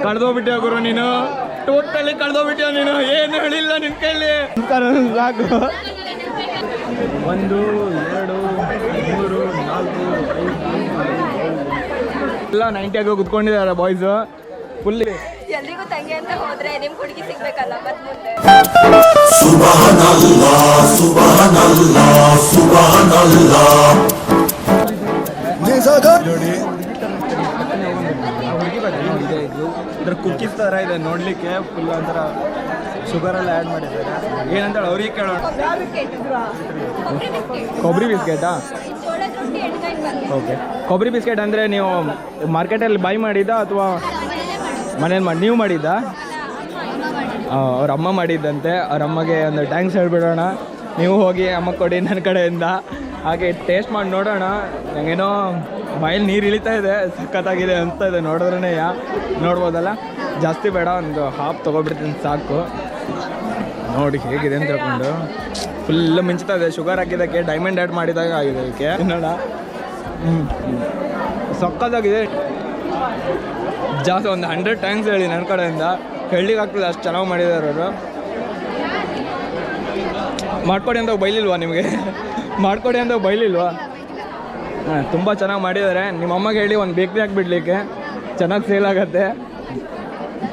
ಕಳೆದೋಗ್ಬಿಟ್ಟೆ ಗುರು ನೀನು, ಟೋಟಲಿ ಕಳೆದೋಗ್ಬಿಟ್ಟೆ ನೀನು, ಏನು ಹೇಳಿಲ್ಲ ನಿನ್ ಕೈಲಿ. ಸಾಕು 1 2 3 4 5 ಎಲ್ಲ 90 ಆಗಿ ಕುತ್ಕೊಂಡಿದ್ದಾರೆ ಬಾಯ್ಸ್ ಫುಲ್. ಎಲ್ರಿಗೂ ತಂಗಿ ಅಂತ ಹೋದ್ರೆ ನಿಮ್ ಹುಡುಗಿ ಸಿಗ್ಬೇಕಲ್ಲ ಮತ್ ಮುಂದೆ. ಸುಬ್ಹಾನಲ್ಲಾಹ್ ಸುಬ್ಹಾನಲ್ಲಾಹ್ ಸುಬ್ಹಾನಲ್ಲಾಹ್. ನೋಡಿ ಇದ್ರ ಕುಕ್ಕೀಸ್ ಥರ ಇದೆ ನೋಡ್ಲಿಕ್ಕೆ, ಫುಲ್ ಒಂಥರ ಶುಗರೆಲ್ಲ ಆ್ಯಡ್ ಮಾಡಿದ್ದಾರೆ. ಏನಂತೇಳಿ ಅವ್ರಿಗೆ ಕೇಳೋಣ. ಕೊಬ್ಬರಿ ಬಿಸ್ಕೆಟಾ? ಓಕೆ, ಕೊಬ್ಬರಿ ಬಿಸ್ಕೆಟ್ ಅಂದರೆ ನೀವು ಮಾರ್ಕೆಟಲ್ಲಿ ಬೈ ಮಾಡಿದ್ದಾ ಅಥವಾ ಮನೇಲಿ ನೀವು ಮಾಡಿದ್ದಾ? ಅವ್ರ ಅಮ್ಮ ಮಾಡಿದ್ದಂತೆ. ಅವ್ರ ಅಮ್ಮಗೆ ಒಂದು ಟ್ಯಾಂಕ್ಸ್ ಹೇಳ್ಬಿಡೋಣ. ನೀವು ಹೋಗಿ ಅಮ್ಮ ಕೊಡಿ ನನ್ನ ಕಡೆಯಿಂದ. ಹಾಗೆ ಟೇಸ್ಟ್ ಮಾಡಿ ನೋಡೋಣ. ನನಗೇನೋ ಬಾಯಲ್ಲಿ ನೀರು ಇಳಿತಾ ಇದೆ, ಸಖತ್ತಾಗಿದೆ ಅಂತ ಇದೆ ನೋಡಿದ್ರೇ. ನೋಡ್ಬೋದಲ್ಲ, ಜಾಸ್ತಿ ಬೇಡ, ಒಂದು ಹಾಫ್ ತೊಗೊಬಿಡ್ತೀನಿ ಸಾಕು. ನೋಡಿ ಹೇಗಿದೆ ಅಂತ ಹೇಳ್ಕೊಂಡು ಫುಲ್ ಮಿಂಚ್ತಾ ಇದೆ. ಶುಗರ್ ಹಾಕಿದ್ದಕ್ಕೆ ಡೈಮಂಡ್ ಆ್ಯಡ್ ಮಾಡಿದಾಗ ಆಗಿದೆ ಇದಕ್ಕೆ. ನೋಡ ಸಕ್ಕತ್ತಾಗಿದೆ. ಜಾಸ್ತಿ ಒಂದು 100 ಟ್ಯಾಂಕ್ಸ್ ಹೇಳಿ ನನ್ನ ಕಡೆಯಿಂದ. ಹೇಳಲಿಕ್ಕೆ ಆಗ್ತದೆ, ಅಷ್ಟು ಚೆನ್ನಾಗಿ ಮಾಡಿದ್ದಾರೆ ಅವರು. ಮಾಡ್ಕೊಡಿ ಅಂತ ಬೈಲಿಲ್ವಾ ನಿಮಗೆ? ಮಾಡ್ಕೊಡಿ ಅಂತ ಬೈಲಿಲ್ವಾ? ಹಾಂ, ತುಂಬ ಚೆನ್ನಾಗಿ ಮಾಡಿದ್ದಾರೆ. ನಿಮ್ಮ ಅಮ್ಮಗೆ ಹೇಳಿ ಒಂದು ಬೇಕ್ರಿ ಹಾಕ್ಬಿಡ್ಲಿಕ್ಕೆ, ಚೆನ್ನಾಗಿ ಸೇಲ್ ಆಗುತ್ತೆ.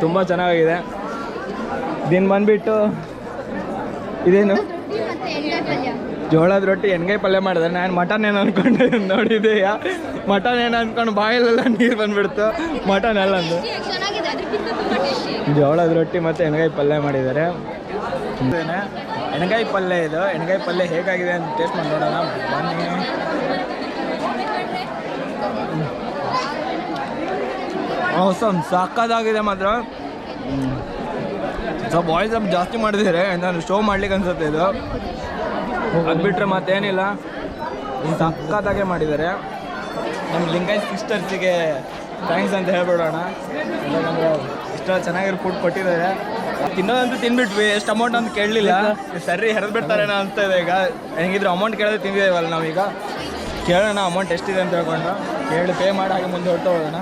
ತುಂಬ ಚೆನ್ನಾಗಿದೆ. ದಿನ ಬಂದುಬಿಟ್ಟು ಇದೇನು ಜೋಳದ ರೊಟ್ಟಿ ಎಣ್ಗಾಯಿ ಪಲ್ಯ ಮಾಡಿದೆ. ನಾನು ಮಟನ್ ಏನು ಅಂದ್ಕೊಂಡು ನೋಡಿದೆಯಾ, ಮಟನ್ ಏನು ಅಂದ್ಕೊಂಡು ಬಾಯಲ್ಲೆಲ್ಲ ನೀರು ಬಂದುಬಿಡ್ತು. ಮಟನ್ ಎಲ್ಲ ಅಂದು ಜೋಳದ ರೊಟ್ಟಿ ಮತ್ತು ಎಣ್ಗಾಯಿ ಪಲ್ಯ ಮಾಡಿದ್ದಾರೆ. ಎಣ್ಗಾಯಿ ಪಲ್ಯ ಇದು. ಎಣ್ಗಾಯಿ ಪಲ್ಯ ಹೇಗಾಗಿದೆ ಅಂತ ಟೇಸ್ಟ್ ಮಾಡಿ ನೋಡೋಣ ಬನ್ನಿ. ಅವಸಮ್ ಸಾಕಾಗಿದೆ ಮಾತ್ರ. ಸ್ವಲ್ಪ ಬಾಯ್ಸ್ ಅಪ್ ಜಾಸ್ತಿ ಮಾಡಿದ್ದಾರೆ, ನಾನು ಶೋ ಮಾಡ್ಲಿಕ್ಕೆ ಅನ್ಸುತ್ತೆ ಇದು. ಅದು ಬಿಟ್ಟರೆ ಮತ್ತೇನಿಲ್ಲ, ಸಕ್ಕತ್ತಾಗೆ ಮಾಡಿದ್ದಾರೆ. ನಮ್ಮ ಲಿಂಗಾಯತ್ ಸಿಸ್ಟರ್ಸಿಗೆ ಥ್ಯಾಂಕ್ಸ್ ಅಂತ ಹೇಳ್ಬಿಡೋಣ. ಯಾಕಂದರೆ ಇಷ್ಟ ಚೆನ್ನಾಗಿರೋ ಫುಡ್ ಕೊಟ್ಟಿದ್ದಾರೆ. ತಿನ್ನೋದಂತೂ ತಿನ್ಬಿಟ್ವಿ, ಎಷ್ಟು ಅಮೌಂಟ್ ಅಂತ ಕೇಳಲಿಲ್ಲ. ಸರಿ ಹೆರೆದು ಬಿಡ್ತಾರೇನೋ ಅನಿಸ್ತಾ ಇದೆ ಈಗ. ಹೆಂಗಿದ್ರು ಅಮೌಂಟ್ ಕೇಳಿದ್ರೆ ತಿಂದಿದ್ದೇವಲ್ಲ ನಾವೀಗ. ಕೇಳೋಣ ಅಮೌಂಟ್ ಎಷ್ಟಿದೆ ಅಂತ ಹೇಳ್ಕೊಂಡು, ಕೇಳಿ ಪೇ ಮಾಡಿ ಹಾಗೆ ಮುಂದೆ ಹೊರಟು ಹೋಗೋಣ.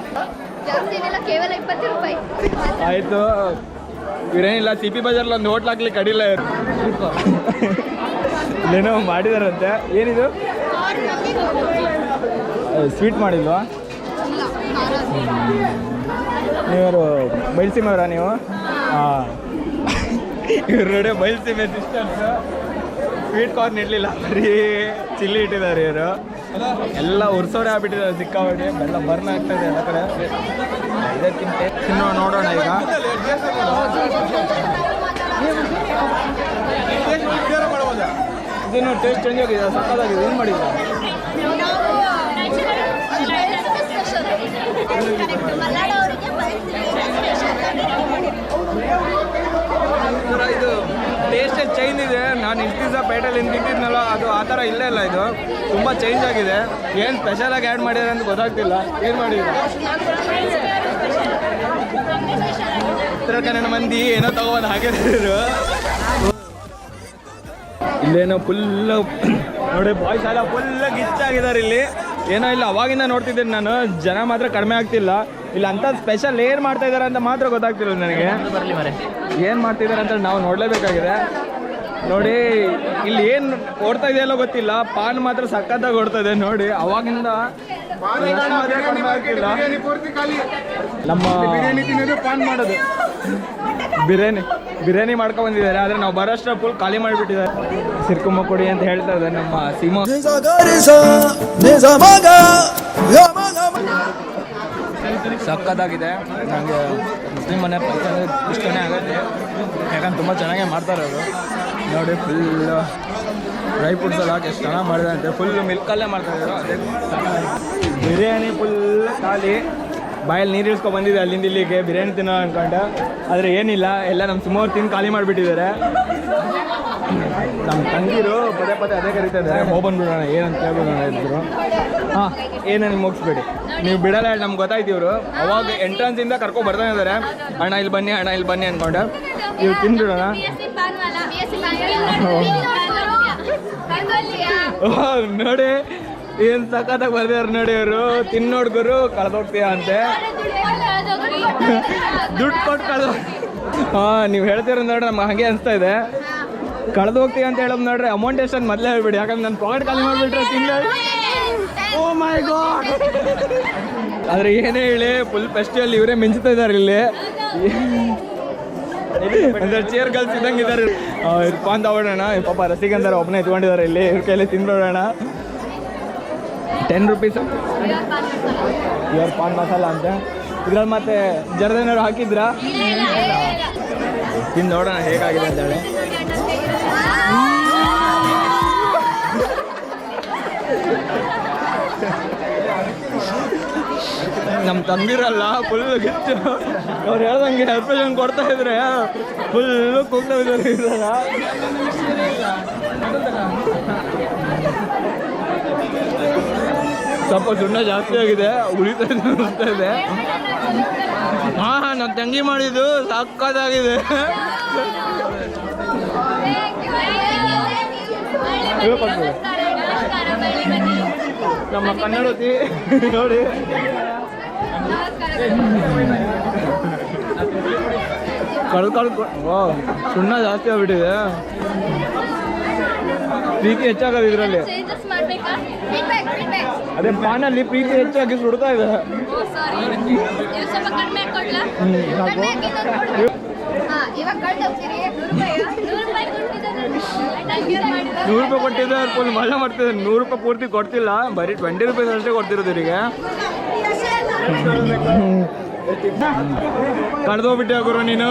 ಆಯಿತು, ಇವೇನಿಲ್ಲ. ಸಿ ಪಿ ಬಜಾರ್ಲಿ ಒಂದು ಹೋಟ್ಲ್ ಹಾಕ್ಲಿಕ್ಕೆ ಅಡಿಲ್ಲ ಇವರು. ಇಲ್ಲೇನೋ ಮಾಡಿದಾರಂತೆ. ಏನಿದು ಸ್ವೀಟ್ ಮಾಡಿಲ್ವಾ? ನೀವರು ಬಯಲ್ಸೀಮವ್ರಾ ನೀವು? ಹಾಂ, ಇವ್ರ ನೋಡಿ ಬಯಲ್ಸೀಮೆ ಸಿಸ್ಟರ್ಸ್. ಸ್ವೀಟ್ ಕಾರ್ನ್ ಇಡಲಿಲ್ಲ, ಬರೀ ಚಿಲ್ಲಿ ಇಟ್ಟಿದ್ದಾರೆ ಇವರು. ಎಲ್ಲ ಉರ್ಸೋಡೆ ಆಗ್ಬಿಟ್ಟಿದ್ದಾರೆ ಸಿಕ್ಕಾಪಟ್ಟೆ. ಬೆಲ್ಲ ಬರ್ನ್ ಆಗ್ತಾಯಿದೆ ಎಲ್ಲ ಕಡೆ. ಇದಕ್ಕಿಂತ ತಿನ್ನೋ ನೋಡೋಣ ಈಗ. ಇದೇನು ಟೇಸ್ಟ್ ಚೇಂಜ್ ಆಗಿದೆ, ಸಕ್ಕತ್ತಾಗಿದೆ. ಏನು ಮಾಡಿಲ್ಲ ಇದು ಟೇಸ್ಟೇ ಚೇಂಜ್ ಇದೆ. ನಾನು ಇಷ್ಟು ದಿವಸ ಪೇಟೆಯಲ್ಲಿ ತಿಂತಿದ್ನಲ್ಲ, ಅದು ಆ ಥರ ಇಲ್ಲೇ ಇಲ್ಲ. ಇದು ತುಂಬ ಚೇಂಜ್ ಆಗಿದೆ. ಏನು ಸ್ಪೆಷಲಾಗಿ ಆ್ಯಡ್ ಮಾಡಿದ್ದಾರೆ ಅಂತ ಗೊತ್ತಾಗ್ತಿಲ್ಲ. ಏನು ಮಾಡಿದ್ರು ಉತ್ತರ ಕನ್ನಡ ಮಂದಿ ಏನೋ ತಗೋಬೋದು ಹಾಕಿದ್ರು. ಇಲ್ಲೇನೋ ಫುಲ್ ನೋಡಿ ಬಾಯ್ಸ್ ಎಲ್ಲ ಫುಲ್ ಗಿಚ್ಚಾಗಿದ್ದಾರೆ ಇಲ್ಲಿ. ಏನೋ ಇಲ್ಲ, ಅವಾಗಿಂದ ನೋಡ್ತಿದ್ದೀನಿ ನಾನು, ಜನ ಮಾತ್ರ ಕಡಿಮೆ ಆಗ್ತಿಲ್ಲ. ಇಲ್ಲ ಅಂತ ಸ್ಪೆಷಲ್ ಏನು ಮಾಡ್ತಾ ಇದ್ದಾರೆ ಅಂತ ಮಾತ್ರ ಗೊತ್ತಾಗ್ತಿಲ್ಲ ನನಗೆ. ಏನು ಮಾಡ್ತಿದ್ದಾರೆ ಅಂತ ನಾವು ನೋಡಲೇಬೇಕಾಗಿದೆ. ನೋಡಿ ಇಲ್ಲಿ ಏನು ಓಡ್ತಾ ಇದೆಯಲ್ಲೋ ಗೊತ್ತಿಲ್ಲ, ಪಾನ್ ಮಾತ್ರ ಸಖತ್ತಾಗಿ ಓಡ್ತಾ ಇದೆ ನೋಡಿ. ಅವಾಗಿಂದ ಕಡಿಮೆ ಆಗ್ತಿಲ್ಲ. ನಮ್ಮ ಬಿರಿಯಾನಿ ತಿನ್ನೋದು, ಪಾನ್ ಮಾಡೋದು. ಬಿರಿಯಾನಿ ಮಾಡ್ಕೊ ಬಂದಿದ್ದಾರೆ, ಆದರೆ ನಾವು ಬರೋಷ್ಟ ಫುಲ್ ಖಾಲಿ ಮಾಡಿಬಿಟ್ಟಿದ್ದಾರೆ. ಸಿರ್ಕುಮ್ಮ ಕೊಡಿ ಅಂತ ಹೇಳ್ತಾ ಇದ್ದಾರೆ ನಮ್ಮ ಸೀಮಾ. ಸಕ್ಕತ್ತಾಗಿದೆ. ನನಗೆ ಮುಸ್ಲಿಂ ಮನೆ ಪೈಸ ಇಷ್ಟನೇ ಆಗುತ್ತೆ, ಯಾಕಂದ್ರೆ ತುಂಬ ಚೆನ್ನಾಗೇ ಮಾಡ್ತಾರೆ ಅವರು. ನೋಡಿ ಫುಲ್ ಡ್ರೈ ಫ್ರೂಟ್ಸ್ ಎಲ್ಲ ಹಾಕಿ ಎಷ್ಟು ಚೆನ್ನಾಗಿ ಮಾಡಿದೆ ಅಂತೆ. ಫುಲ್ ಮಿಲ್ಕಲ್ಲೇ ಮಾಡ್ತಾಯಿದ್ರು. ಅದೇ ಬಿರಿಯಾನಿ ಫುಲ್ ಖಾಲಿ. ಬಾಯಲ್ಲಿ ನೀರು ಇಳಿಸ್ಕೊಂಡು ಬಂದಿದೆ ಅಲ್ಲಿಂದ ಇಲ್ಲಿಗೆ ಬಿರಿಯಾನಿ ತಿನ್ನೋ ಅಂದ್ಕೊಂಡು. ಆದರೆ ಏನಿಲ್ಲ, ಎಲ್ಲ ನಮ್ಮ ಸುಮಾರು ತಿಂದು ಖಾಲಿ ಮಾಡಿಬಿಟ್ಟಿದ್ದಾರೆ. ನಮ್ಮ ತಂಗಿರು ಪದೇ ಪದೇ ಅದೇ ಕರೀತಾ ಇದ್ದಾರೆ. ಹೋಗ್ಬಂದ್ಬಿಡೋಣ ಏನಂತ ಕೇಳ್ಬಿಡೋಣ ಇದ್ರು. ಹಾಂ, ಏನೇನು ಮುಗಿಸ್ಬೇಡಿ ನೀವು ಬಿಡಲ್ಲ ಹೇಳಿ ನಮ್ಗೆ ಗೊತ್ತಾಯ್ತು. ಇವರು ಅವಾಗ ಎಂಟ್ರೆನ್ಸಿಂದ ಕರ್ಕೊಂಡು ಬರ್ತಾ ಇದ್ದಾರೆ. ಅಣ್ಣ ಇಲ್ಲಿ ಬನ್ನಿ, ಅಣ್ಣ ಇಲ್ಲಿ ಬನ್ನಿ ಅಂದ್ಕೊಂಡು. ಇವ್ರು ತಿಂದ್ಬಿಡೋಣ. ನೋಡಿ ಏನು ಸಖತ್ತಾಗಿ ಬರ್ದಿದ್ದಾರೆ ನೋಡಿ. ಅವರು ತಿನ್ನೋಡ್ಗರು ಕಳೆದೋಗ್ತೀಯ ಅಂತೆ. ದುಡ್ಡು ಕೊಟ್ಟು ಕಳೆದು ಹಾಂ ನೀವು ಹೇಳ್ತೀರ ನೋಡ್ರಿ ನಮ್ಗೆ ಹಾಗೆ ಅನಿಸ್ತಾ ಇದೆ. ಕಳೆದು ಹೋಗ್ತೀವಿ ಅಂತ ಹೇಳೋದು ನೋಡ್ರಿ ಅಮೌಂಟ್ ಎಷ್ಟು ಅಂತ ಮೊದಲೇ ಹೇಳ್ಬಿಡಿ, ಯಾಕಂದ್ರೆ ನನ್ನ ಪಾಕೆಟ್ ಖಾಲಿ ಮಾಡಿಬಿಟ್ರೆ ತಿಂಗಳು. ಓ ಮೈ ಗಾಡ್. ಆದರೆ ಏನೇ ಹೇಳಿ ಫುಲ್ ಫೆಸ್ಟಿವಲ್ ಇವರೇ ಮಿಂಚ್ತಾ ಇದ್ದಾರೆ ಇಲ್ಲಿ. ಅಂದರೆ ಚೇರ್ ಗರ್ಲ್ಸ್ ಇದ್ದಂಗೆ ಇದ್ದಾರೆ. ಇರ್ಪಾನ್ ತಗೊಳ್ಳೋಣ, ಪಾಪ ರಸಿಕಂತಾರೆ ಒಬ್ಬನೇ ಇಟ್ಕೊಂಡಿದ್ದಾರೆ ಇಲ್ಲಿ, ಇವ್ರ ಕೈಯಲ್ಲಿ ತಿನ್ಬಿಡೋಣ. 10 ರೂಪೀಸ್ ಇವ್ರ ಪಾನ್ ಮಸಾಲ ಅಂತ. ಇದ್ರಲ್ಲಿ ಮತ್ತೆ ಜರದೇನಾದ್ರು ಹಾಕಿದ್ರಾ? ತಿಂದು ನೋಡೋಣ ಹೇಗಾಗಿದೆ ಅಂತ ಹೇಳಿ. ನಮ್ಮ ತಂದಿರಲ್ಲ ಫುಲ್ ಗಿಚ್ಚು, ಅವ್ರು ಹೇಳ್ದಂಗೆ ಎಕ್ಸ್ಪ್ರೆಷನ್ ಕೊಡ್ತಾ ಇದ್ರೆ ಫುಲ್ಲು ಕೂಗ್ತಾ ಇದ್ದಾರೆ. ಸ್ವಲ್ಪ ಸುಣ್ಣ ಜಾಸ್ತಿ ಆಗಿದೆ, ಉಳಿತಾ ಇದೆ. ಹಾಂ ನಮ್ಮ ತಂಗಿ ಮಾಡಿದ್ದು ಸಕ್ಕತ್ತಾಗಿದೆ. ನಮ್ಮ ಕನ್ನಡತಿ ನೋಡಿ ಕಳ್ದು ಸುಣ್ಣ ಜಾಸ್ತಿ ಆಗ್ಬಿಟ್ಟಿದೆ. ಪ್ರೀತಿ ಹೆಚ್ಚಾಗದು ಇದರಲ್ಲಿ. ಅದೇ ಪಾನಲ್ಲಿ ಪ್ರೀತಿ ಹೆಚ್ಚಾಗಿ ಸುಡ್ತಾ ಇದೆ. ₹100 ಕೊಟ್ಟಿದ್ದಾರೆ, ಫುಲ್ ಮಜಾ ಮಾಡ್ತಿದ್ದಾರೆ. ₹100 ಪೂರ್ತಿ ಕೊಡ್ತಿಲ್ಲ, ಬರೀ 20 ರೂಪೀಸ್ ಅಷ್ಟೇ ಕೊಡ್ತಿರೋದು ಇವರಿಗೆ. ಕಳ್ದೋಗ್ಬಿಟ್ಟೆ ಗುರು ನೀನು,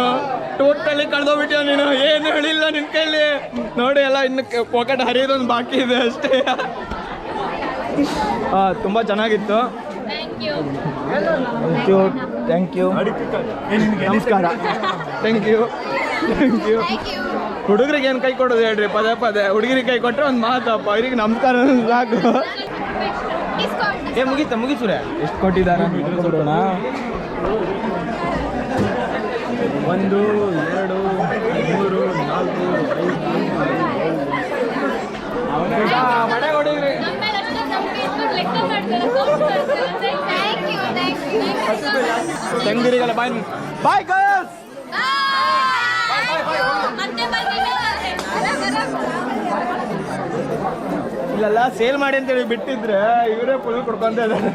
ಟೋಟಲಿ ಕಳ್ದೋಗ್ಬಿಟ್ಟ ನೀನು. ಏನು ಹೇಳಿಲ್ಲ ನಿನ್ನ ಕೈಲಿ ನೋಡಿ, ಎಲ್ಲ ಇನ್ನು ಪಾಕೆಟ್ ಹರಿಯೋದೊಂದು ಬಾಕಿ ಇದೆ ಅಷ್ಟೇ. ತುಂಬ ಚೆನ್ನಾಗಿತ್ತು. ಥ್ಯಾಂಕ್ ಯು ನಮಸ್ಕಾರ. Thank you. ಹುಡುಗರಿಗೆ ಏನು ಕೈ ಕೊಡೋದು ಹೇಳ್ರಿ, ಪದೇ ಪದೇ ಹುಡುಗರಿಗೆ ಕೈ ಕೊಟ್ಟರೆ ಒಂದು ಮಾತಪ್ಪ, ಅವ್ರಿಗೆ ನಮಸ್ಕಾರ ಸಾಕು. ಮುಗೀಸುರೆ ಎಷ್ಟು ಕೊಟ್ಟಿದ್ದಾರೆ ನೋಡೋಣ. 1 2 3 4 5 ಹೊಡಿದ್ರಿ. ತೆಂಗಿರಿಗಲ್ಲ ಬಾಯ್ ಬಾಯ್ ಗರ್ಲ್ಸ್. ಇಲ್ಲೆಲ್ಲ ಸೇಲ್ ಮಾಡಿ ಅಂತೇಳಿ ಬಿಟ್ಟಿದ್ರೆ ಇವರೇ ಫುಲ್ ಕೊಡ್ಕೊಂತ ಇದ್ದಾರೆ.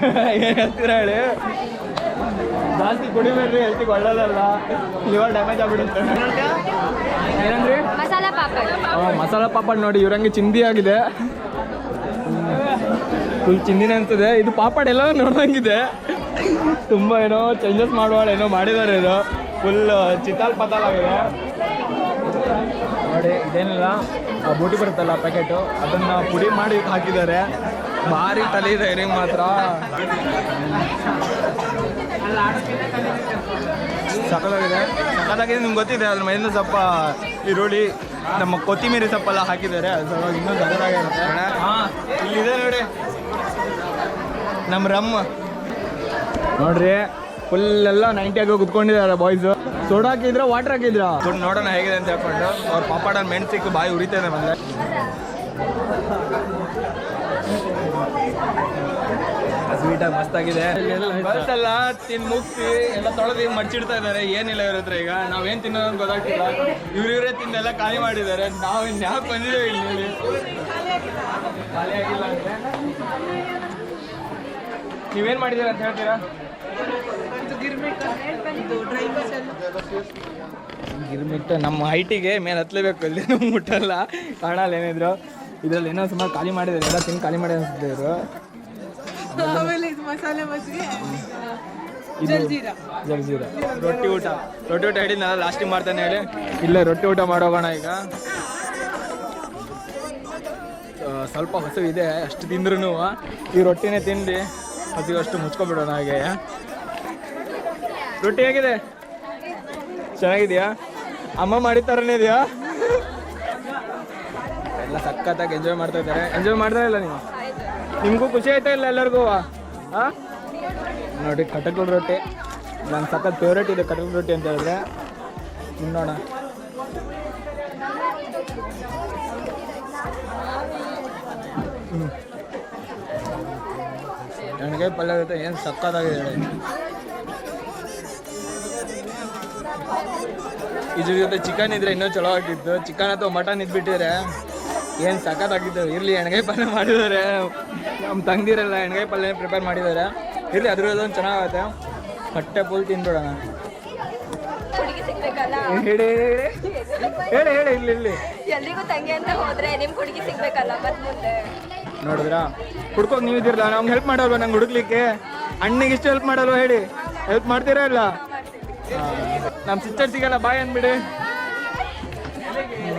ಏನು ಹೇಳ್ತೀರಾ ಹೇಳಿ, ಜಾಸ್ತಿ ಕುಡಿಬೇಡ್ರಿ, ಹೆಲ್ತಿಗೆ ಒಳ್ಳೇದಲ್ಲ, ಲಿವರ್ ಡ್ಯಾಮೇಜ್ ಆಗ್ಬಿಡುತ್ತೆ. ಏನಂದ್ರಿ? ಮಸಾಲ ಪಾಪಡ್. ಮಸಾಲ ಪಾಪಡ್ ನೋಡಿ ಇವ್ರಂಗೆ ಚಿಂದಿ ಆಗಿದೆ, ಫುಲ್ ಚಿಂದಿನೇ ಅನ್ಸುತ್ತೆ. ಇದು ಪಾಪಡ್ ಎಲ್ಲ ನೋಡೋಂಗಿದೆ, ತುಂಬ ಏನೋ ಚೇಂಜಸ್ ಮಾಡುವಾಗ ಏನೋ ಮಾಡಿದ್ದಾರೆ. ಇದು ಫುಲ್ ಚಿತ್ತಾಲ್ ಪತಾಲ್ ಆಗಿದೆ ನೋಡಿ. ಇದೇನಿಲ್ಲ, ಬೂಟಿ ಬರುತ್ತಲ್ಲ ಪ್ಯಾಕೆಟು, ಅದನ್ನು ಪುಡಿ ಮಾಡಿ ಹಾಕಿದ್ದಾರೆ. ಭಾರಿ ತಲೆ ಇದೆ ಇವ್ರಿಗೆ ಮಾತ್ರ. ಸಕ್ಕತ್ತಾಗಿದೆ ನಿಮ್ಗೆ ಗೊತ್ತಿದೆ. ಅದ್ರ ಮೇಲಿಂದ ಸ್ವಲ್ಪ ಈರುಳ್ಳಿ, ನಮ್ಮ ಕೊತ್ತಿಮೀರಿ ಸೊಪ್ಪೆಲ್ಲ ಹಾಕಿದ್ದಾರೆ, ಅದು ಸಲುವಾಗಿ ಇನ್ನೂ ಸಕ್ಕತ್ತಾಗಿರುತ್ತೆ. ಹಾಂ ಇಲ್ಲಿದೆ ನೋಡಿ ನಮ್ಮ ರಮ್ ನೋಡ್ರಿ, ಫುಲ್ಲೆಲ್ಲ 90 ಆಗಿ ಕುತ್ಕೊಂಡಿದ್ದಾರೆ ಬಾಯ್ಸು. ಸೋಡಾ ಹಾಕಿದ್ರೆ ವಾಟರ್ ಹಾಕಿದ್ರ ನೋಡೋಣ ಹೇಗಿದೆ ಅಂತ ಹೇಳ್ಕೊಂಡು ಅವ್ರ ಪಾಪಾಡ ಮೆಣಸಿಗೆ ಬಾಯಿ ಉರಿತದೆ. ಮೊದಲೇ ಸ್ವೀಟಾಗಿ ಮಸ್ತಾಗಿದೆ. ಬಸ್ಸೆಲ್ಲ ತಿನ್ ಮುಗಿಸಿ ಎಲ್ಲ ತೊಳೆದು ಮಡ್ಚಿಡ್ತಾ ಇದ್ದಾರೆ. ಏನಿಲ್ಲ ಇವ್ರ ಹತ್ರ ಈಗ ನಾವೇನು ತಿನ್ನೋದು ಅಂತ ಗೊತ್ತಾಗ್ತಿಲ್ಲ. ಇವರೇ ತಿಂದೆಲ್ಲ ಖಾಲಿ ಮಾಡಿದ್ದಾರೆ. ನಾವು ಇನ್ಯಾಕೆ ಬಂದಿದ್ದೇವೆ ಇಲ್ಲಿ, ಖಾಲಿ ಆಗಿಲ್ಲ ಅಂದರೆ. ನೀವೇನು ಮಾಡಿದ್ದೀರ ಅಂತ ಹೇಳ್ತೀರಾ? ಗಿರ್ಮಿಟ್ ನಮ್ಮ ಹೈಟಿಗೆ ಮೇಲೆ ಹತ್ತಲೇಬೇಕು, ಇಲ್ಲಿ ನಮ್ಗೆ ಮುಟ್ಟಲ್ಲ, ಕಾಣಲ್ಲ ಏನಿದ್ರು. ಇದರಲ್ಲಿ ಏನೋ ಸುಮಾರು ಖಾಲಿ ಮಾಡಿದ್ದಾರೆ, ಎಲ್ಲ ತಿಂದು ಖಾಲಿ ಮಾಡಿ ಅನಿಸುತ್ತೆ ಇವರು. ಜಲ್ಜೀರಾ ರೊಟ್ಟಿ ಊಟ ಹೇಳಿ ನಾನು ಲಾಸ್ಟಿಂಗ್ ಮಾಡ್ತಾನೆ ಹೇಳಿ. ಇಲ್ಲೇ ರೊಟ್ಟಿ ಊಟ ಮಾಡೋಗೋಣ ಈಗ. ಸ್ವಲ್ಪ ಹಸು ಇದೆ, ಅಷ್ಟು ತಿಂದ್ರೂ ಈ ರೊಟ್ಟಿನೇ ತಿಂದು ಹಸಿವು ಅಷ್ಟು ಮುಚ್ಕೊಬಿಡೋಣ ಹಾಗೆ. ರೊಟ್ಟಿ ಹೇಗಿದೆ? ಚೆನ್ನಾಗಿದೆಯಾ? ಅಮ್ಮ ಮಾಡಿದ ಥರನೇ ಇದೆಯಾ? ಎಲ್ಲ ಸಖತ್ತಾಗಿ ಎಂಜಾಯ್ ಮಾಡ್ತಾ ಇದ್ದಾರೆ. ಎಂಜಾಯ್ ಮಾಡ್ತಾ ಇಲ್ಲ ನೀವು? ನಿಮಗೂ ಖುಷಿ ಆಯ್ತಾ ಇಲ್ಲ ಎಲ್ಲರಿಗೂ? ಹಾಂ ನೋಡಿ ಕಟಕಲ್ ರೊಟ್ಟಿ ನನ್ನ ಸಖತ್ ಫೇವ್ರೇಟ್ ಇದೆ. ಕಟಕಲ್ ರೊಟ್ಟಿ ಅಂತ ಹೇಳಿದ್ರೆ ತಿನ್ನೋಣ. ಎಣ್ಗಾಯಿ ಪಲ್ಯ ಜೊತೆ ಏನು ಸಕ್ಕತ್ತಾಗಿದೆ ಹೇಳಿ. ಇದ್ರ ಜೊತೆ ಚಿಕನ್ ಇದ್ರೆ ಇನ್ನೂ ಚಲೋ ಆಗಿತ್ತು. ಚಿಕನ್ ಅಥವಾ ಮಟನ್ ಇದ್ಬಿಟ್ಟಿದ್ರೆ ಏನು ಸಖತ್ತಾಗಿತ್ತು. ಇರಲಿ, ಎಣ್ಗಾಯಿ ಪಲ್ಯ ಮಾಡಿದ್ದಾರೆ ನಮ್ಮ ತಂದಿರಲ್ಲ, ಎಣ್ಗಾಯಿ ಪಲ್ಯ ಪ್ರಿಪೇರ್ ಮಾಡಿದ್ದಾರೆ. ಇರಲಿ, ಅದ್ರದ್ದೊಂದು ಚೆನ್ನಾಗತ್ತೆ. ಹೊಟ್ಟೆ ಫುಲ್ ತಿಂದ್ಬಿಡೋಣ. ಹುಡುಗಿ ಸಿಗ್ಬೇಕಲ್ಲ. ಹೇಳಿ ಹೇಳಿ ಹೇಳಿ ಇಲ್ಲಿ ಇಲ್ಲಿ ಎಲ್ರಿಗೂ ತಂಗಿ ಅಂತ ಹೋದ್ರೆ ನಿಮ್ ಹುಡುಗಿ ಸಿಗ್ಬೇಕಲ್ಲ ಮತ್ ಮುಂದೆ. ನೋಡಿದ್ರಾ, ಹುಡ್ಕೋಕ್ ನೀವು ಇದಿರಲ್ಲ, ನಮ್ಗೆ ಹೆಲ್ಪ್ ಮಾಡಲ್ವ ನಂಗೆ ಹುಡುಕ್ಲಿಕ್ಕೆ? ಅಣ್ಣಿಗೆ ಇಷ್ಟು ಹೆಲ್ಪ್ ಮಾಡಲ್ವ ಹೇಳಿ? ಹೆಲ್ಪ್ ಮಾಡ್ತೀರಾ ಇಲ್ಲ? ನಮ್ಮ ಸಿಸ್ಟರ್ ಸಿಗಲ್ಲ, ಬಾಯ್ ಅಂದ್ಬಿಡಿ.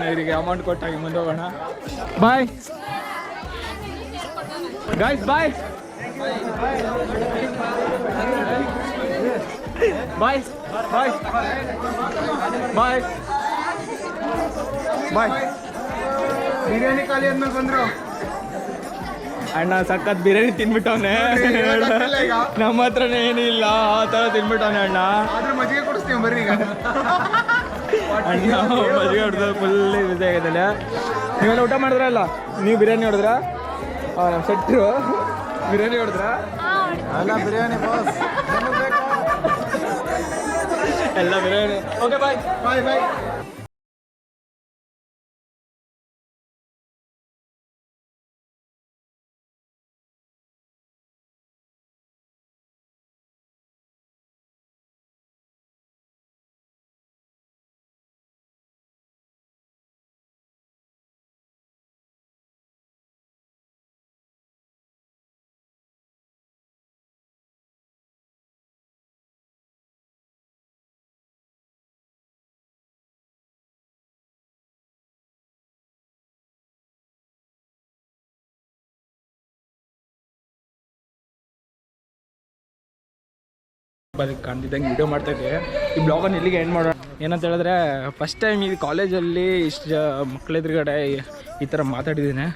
ಇವರಿಗೆ ಅಮೌಂಟ್ ಕೊಟ್ಟಾಗಿ ಮುಂದೆ ಹೋಗೋಣ. ಬಾಯ್ ಗಾಯ್ಸ್, ಬಾಯ್ ಬಾಯ್ ಬಾಯ್ ಬಾಯ್ ಬಾಯ್. ಬಿರಿಯಾನಿ ಖಾಲಿ ಆದ್ಮೇಲೆ ಬಂದ್ರು. ಅಣ್ಣ ಸಖತ್ ಬಿರಿಯಾನಿ ತಿನ್ಬಿಟ್ಟವನೆ. ನಮ್ಮ ಹತ್ರನೇ ಏನಿಲ್ಲ, ಆ ಥರ ತಿನ್ಬಿಟ್ಟವನೆ ಅಣ್ಣ. ಆದ್ರೆ ಮಜ್ಜಿಗೆ ಕೊಡಿಸ್ತೀವಿ ಬರ್ರಿ ಈಗ. ಅಣ್ಣ ಮಜ್ಜಿಗೆ ಹೊಡೆದ ಫುಲ್ ಬಿಸಿ ಆಗಿದ್ದಲ್ಲ. ನೀವೆಲ್ಲ ಊಟ ಮಾಡಿದ್ರಲ್ಲ? ನೀವು ಬಿರಿಯಾನಿ ಹೊಡೆದ್ರ? ನಮ್ಮ ಸೆಟ್ರು ಬಿರಿಯಾನಿ ಹೊಡೆದ್ರ? ಅಲ್ಲ ಬಿರಿಯಾನಿ ಬಾಸ್ ಎಲ್ಲ ಬಿರಿಯಾನಿ. ಓಕೆ ಬಾಯ್ ಬಾಯ್ ಬಾಯ್. ಬರೀ ಕಾಣ್ತಿದ್ದಂಗೆ ವಿಡಿಯೋ ಮಾಡ್ತಾಯಿದ್ದೆ. ಈ ಬ್ಲಾಗನ್ನು ಇಲ್ಲಿಗೆ ಎಂಡ್ ಮಾಡೋಣ. ಏನಂತ ಹೇಳಿದ್ರೆ, ಫಸ್ಟ್ ಟೈಮ್ ಈ ಕಾಲೇಜಲ್ಲಿ ಇಷ್ಟು ಮಕ್ಕಳ ಎದುರುಗಡೆ ಈ ಥರ ಮಾತಾಡಿದ್ದೀನಿ.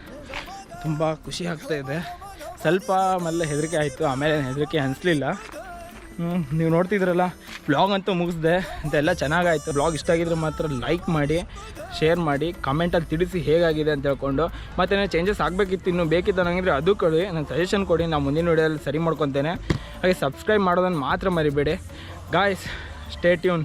ತುಂಬ ಖುಷಿ ಆಗ್ತಾಯಿದೆ. ಸ್ವಲ್ಪ ಮೊದಲು ಹೆದರಿಕೆ ಆಯಿತು, ಆಮೇಲೆ ಹೆದರಿಕೆ ಅನಿಸ್ಲಿಲ್ಲ. ನೀವು ನೋಡ್ತಿದ್ರಲ್ಲ, ಬ್ಲಾಗ್ ಅಂತೂ ಮುಗಿಸ್ದೆ. ಅಂತೆಲ್ಲ ಚೆನ್ನಾಗಾಯಿತು. ಬ್ಲಾಗ್ ಇಷ್ಟ ಆಗಿದ್ರೆ ಮಾತ್ರ ಲೈಕ್ ಮಾಡಿ, ಶೇರ್ ಮಾಡಿ, ಕಮೆಂಟಲ್ಲಿ ತಿಳಿಸಿ ಹೇಗಾಗಿದೆ ಅಂತ ಹೇಳ್ಕೊಂಡು. ಮತ್ತು ಚೇಂಜಸ್ ಆಗಬೇಕಿತ್ತು, ಇನ್ನೂ ಬೇಕಿತ್ತು ನನಗಿದ್ರೆ ಅದು ಕೊಡಿ, ನಾನು ಸಜೆಷನ್ ಕೊಡಿ, ನಾನು ಮುಂದಿನ ವಿಡಿಯೋದಲ್ಲಿ ಸರಿ ಮಾಡ್ಕೊತೇನೆ. ಹಾಗೆ ಸಬ್ಸ್ಕ್ರೈಬ್ ಮಾಡೋದನ್ನು ಮಾತ್ರ ಮರಿಬೇಡಿ ಗಾಯ್ಸ್. Stay tune.